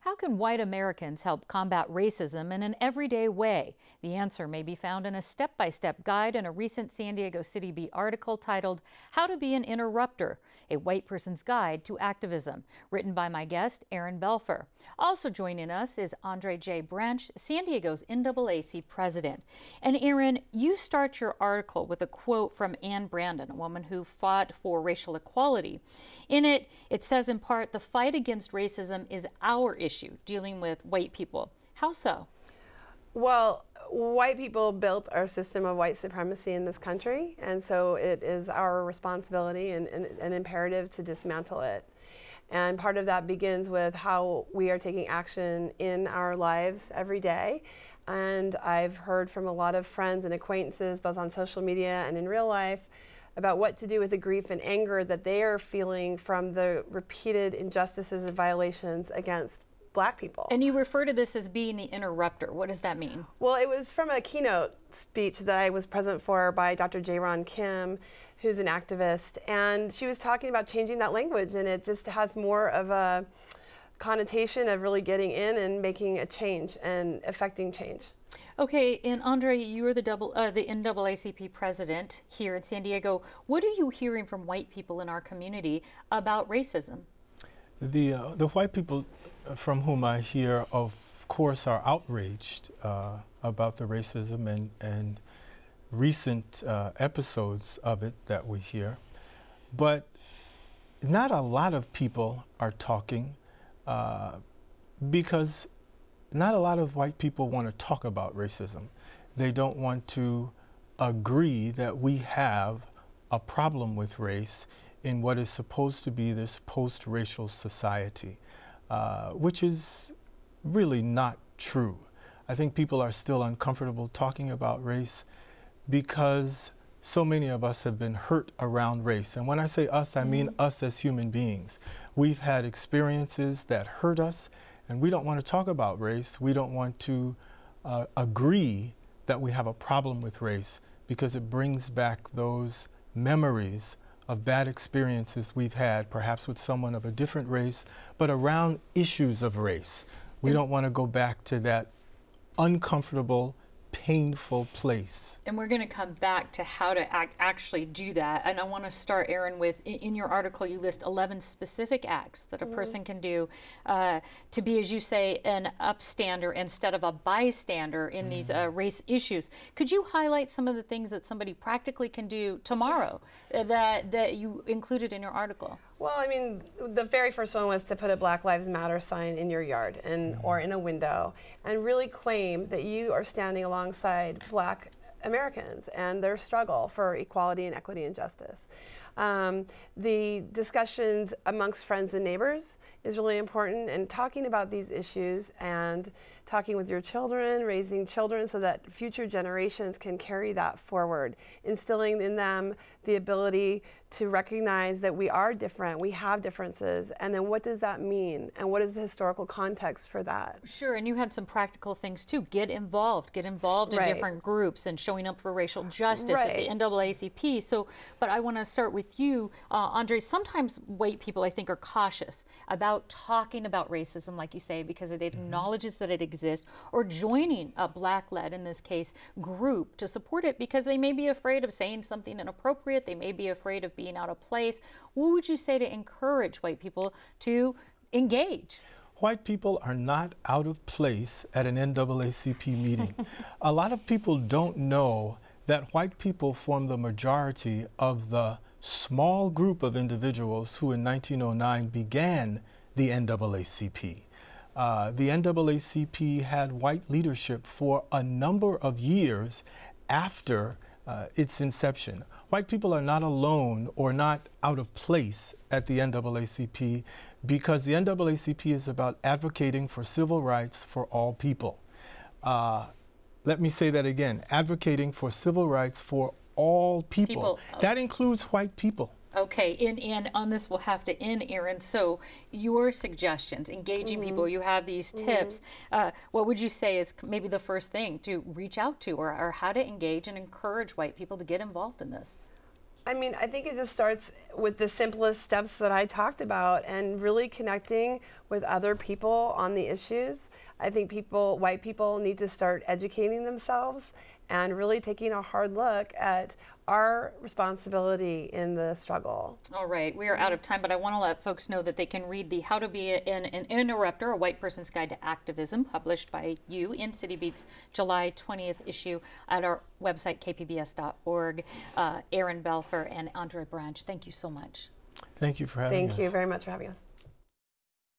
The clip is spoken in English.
How can white Americans help combat racism in an everyday way? The answer may be found in a step-by-step guide in a recent San Diego CityBeat article titled How to Be an Interrupter, a White Person's Guide to Activism, written by my guest, Aaryn Belfer. Also joining us is Andre J. Branch, San Diego's NAACP president. And Aaryn, you start your article with a quote from Anne Brandon, a woman who fought for racial equality. In it, it says in part, the fight against racism is our issue, dealing with white people. How so? Well, white people built our system of white supremacy in this country, and so it is our responsibility and an imperative to dismantle it. And part of that begins with how we are taking action in our lives every day. And I've heard from a lot of friends and acquaintances, both on social media and in real life, about what to do with the grief and anger that they are feeling from the repeated injustices and violations against Black people. And you refer to this as being the interrupter. What does that mean? Well, it was from a keynote speech that I was present for by Dr. Jaron Kim, who's an activist, and she was talking about changing that language, and it just has more of a connotation of really getting in and making a change and affecting change. Okay, and Andre, you're the NAACP president here in San Diego. What are you hearing from white people in our community about racism? The white people from whom I hear, of course, are outraged about the racism and recent episodes of it that we hear. But not a lot of people are talking because not a lot of white people want to talk about racism. They don't want to agree that we have a problem with race in what is supposed to be this post-racial society, which is really not true. I think people are still uncomfortable talking about race because so many of us have been hurt around race. And when I say us, I mean us as human beings. We've had experiences that hurt us, and we don't want to talk about race. We don't want to agree that we have a problem with race because it brings back those memories of bad experiences we've had, perhaps with someone of a different race, but around issues of race. We don't want to go back to that uncomfortable, painful place. And we're going to come back to how to actually do that. And I want to start, Aaryn, with, in your article, you list 11 specific acts that a person can do to be, as you say, an upstander instead of a bystander in these race issues. Could you highlight some of the things that somebody practically can do tomorrow that you included in your article? Well, I mean, the very first one was to put a Black Lives Matter sign in your yard or in a window and really claim that you are standing alongside Black Americans and their struggle for equality and equity and justice. The discussions amongst friends and neighbors is really important, and talking about these issues and talking with your children, raising children so that future generations can carry that forward, instilling in them the ability to recognize that we are different, we have differences, and then what does that mean, and what is the historical context for that? Sure, and you had some practical things too. Get involved in different groups and showing up for racial justice at the NAACP. So, but I want to start with you, Andre. Sometimes white people, I think, are cautious about talking about racism, like you say, because it acknowledges that it exists, or joining a Black-led, in this case, group to support it because they may be afraid of saying something inappropriate. They may be afraid of being out of place. What would you say to encourage white people to engage? White people are not out of place at an NAACP meeting. A lot of people don't know that white people form the majority of the small group of individuals who in 1909 began the NAACP. The NAACP had white leadership for a number of years after its inception. White people are not alone or not out of place at the NAACP because the NAACP is about advocating for civil rights for all people. Let me say that again, advocating for civil rights for all people. That includes white people. Okay, and on this we'll have to end, Aaryn. So your suggestions, engaging people, you have these tips. What would you say is maybe the first thing to reach out to, or how to engage and encourage white people to get involved in this? I mean, I think it just starts with the simplest steps that I talked about and really connecting with other people on the issues. I think white people need to start educating themselves and really taking a hard look at our responsibility in the struggle. All right, we are out of time, but I want to let folks know that they can read the How to Be an Interrupter, A White Person's Guide to Activism, published by you in CityBeat's July 20th issue at our website, kpbs.org. Aaryn Belfer and Andre Branch, thank you so much. Thank you for having us. Thank you very much for having us.